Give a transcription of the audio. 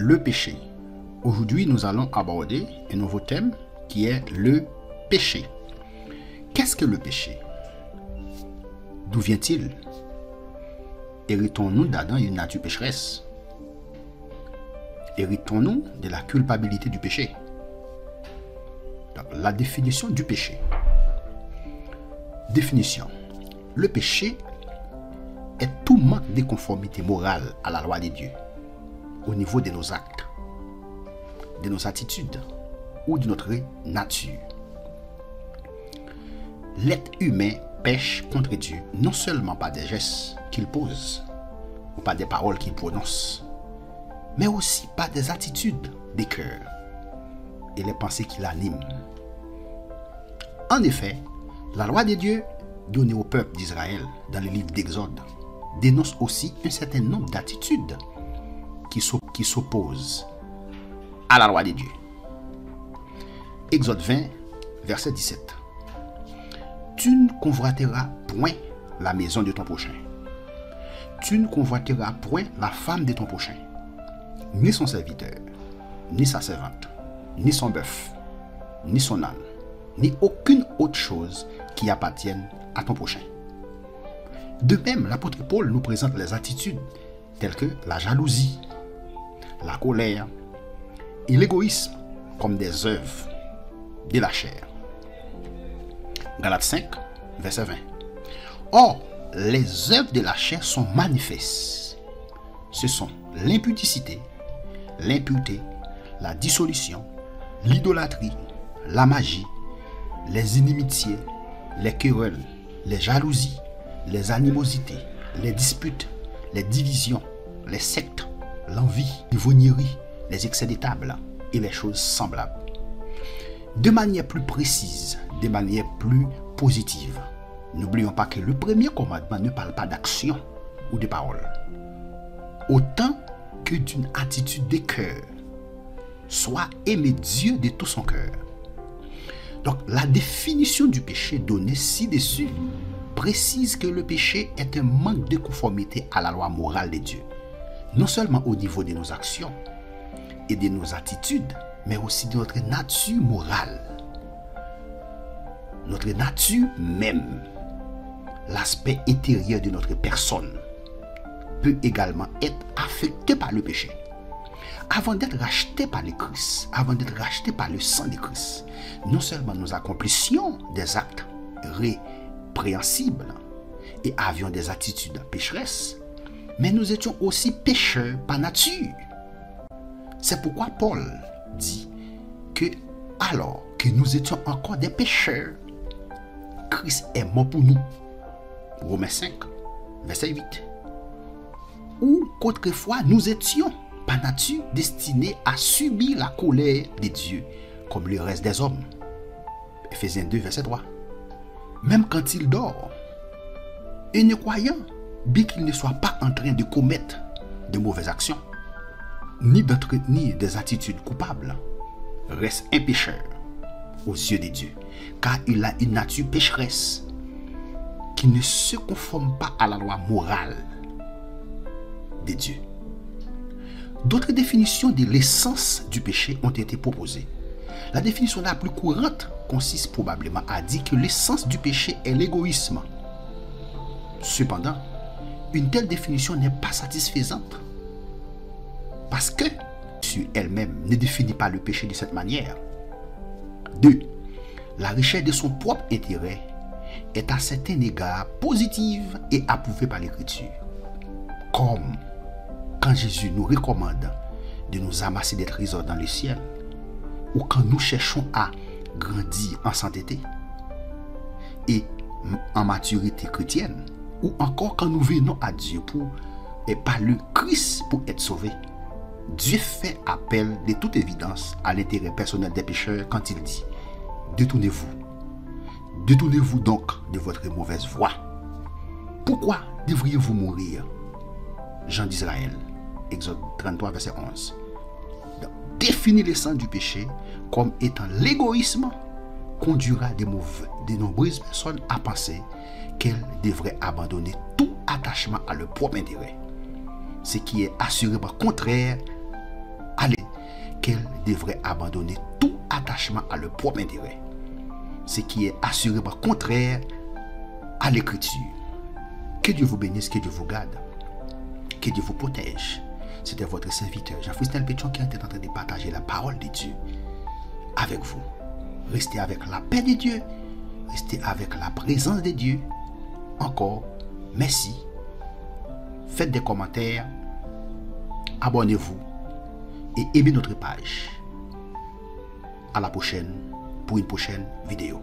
le péché. Aujourd'hui, nous allons aborder un nouveau thème qui est le péché. Qu'est-ce que le péché? D'où vient-il? Héritons-nous d'Adam une nature pécheresse? Héritons-nous de la culpabilité du péché? Donc, la définition du péché. Définition. Le péché est tout manque de conformité morale à la loi de Dieu au niveau de nos actes, de nos attitudes ou de notre nature. L'être humain pêche contre Dieu non seulement par des gestes qu'il pose ou par des paroles qu'il prononce, mais aussi par des attitudes des cœurs et les pensées qui l'animent. En effet, la loi de Dieu donnée au peuple d'Israël dans le livre d'Exode dénonce aussi un certain nombre d'attitudes qui s'opposent à la loi de Dieu. Exode 20, verset 17. Tu ne convoiteras point la maison de ton prochain. Tu ne convoiteras point la femme de ton prochain, ni son serviteur, ni sa servante, ni son bœuf, ni son âne, ni aucune autre chose qui appartienne à ton prochain. De même, l'apôtre Paul nous présente les attitudes telles que la jalousie, la colère et l'égoïsme comme des œuvres de la chair. Galates 5, verset 20. Or, les œuvres de la chair sont manifestes. Ce sont l'impudicité, l'impureté, la dissolution, l'idolâtrie, la magie, les inimitiés, les querelles, les jalousies, les animosités, les disputes, les divisions, les sectes, l'envie, l'ivrognerie, les excès de table et les choses semblables. De manière plus précise, de manière plus positive, n'oublions pas que le premier commandement ne parle pas d'action ou de parole, autant que d'une attitude de cœur, soit aimer Dieu de tout son cœur. Donc, la définition du péché donnée ci-dessus précise que le péché est un manque de conformité à la loi morale de Dieu, non seulement au niveau de nos actions et de nos attitudes, mais aussi de notre nature morale. Notre nature même, l'aspect intérieur de notre personne, peut également être affecté par le péché. Avant d'être racheté par le Christ, avant d'être racheté par le sang de Christ, non seulement nous accomplissions des actes répréhensibles et avions des attitudes pécheresses, mais nous étions aussi pécheurs par nature. C'est pourquoi Paul dit que alors que nous étions encore des pécheurs, Christ est mort pour nous. Romains 5, verset 8. Ou qu'autrefois nous étions par nature destinés à subir la colère de Dieu comme le reste des hommes. Ephésiens 2, verset 3. Même quand il dort, un croyant, bien qu'il ne soit pas en train de commettre de mauvaises actions, ni d'entretenir des attitudes coupables, reste un pécheur aux yeux de Dieu, car il a une nature pécheresse qui ne se conforme pas à la loi morale de Dieu. D'autres définitions de l'essence du péché ont été proposées. La définition la plus courante consiste probablement à dire que l'essence du péché est l'égoïsme. Cependant, une telle définition n'est pas satisfaisante parce que sur elle-même ne définit pas le péché de cette manière. 2. La recherche de son propre intérêt est à certains égards positive et approuvée par l'Écriture. Comme quand Jésus nous recommande de nous amasser des trésors dans le ciel, ou quand nous cherchons à grandir en sainteté et en maturité chrétienne, ou encore quand nous venons à Dieu et par le Christ pour être sauvés. Dieu fait appel de toute évidence à l'intérêt personnel des pécheurs quand il dit: détournez-vous. Détournez-vous donc de votre mauvaise voie. Pourquoi devriez-vous mourir? Jean d'Israël, Exode 33, verset 11. Donc, définir l'essence du péché comme étant l'égoïsme conduira de nombreuses personnes à penser qu'elles devraient abandonner tout attachement à leur propre intérêt, ce qui est assurément contraire qu'elles devraient abandonner tout attachement à leur propre intérêt, ce qui est assurément contraire à l'écriture. Que Dieu vous bénisse, que Dieu vous garde, que Dieu vous protège. C'était votre serviteur Jean-Fristel Pétion qui était en train de partager la parole de Dieu avec vous. Restez avec la paix de Dieu, restez avec la présence de Dieu. Encore, merci. Faites des commentaires, abonnez-vous et aimez notre page. À la prochaine pour une prochaine vidéo.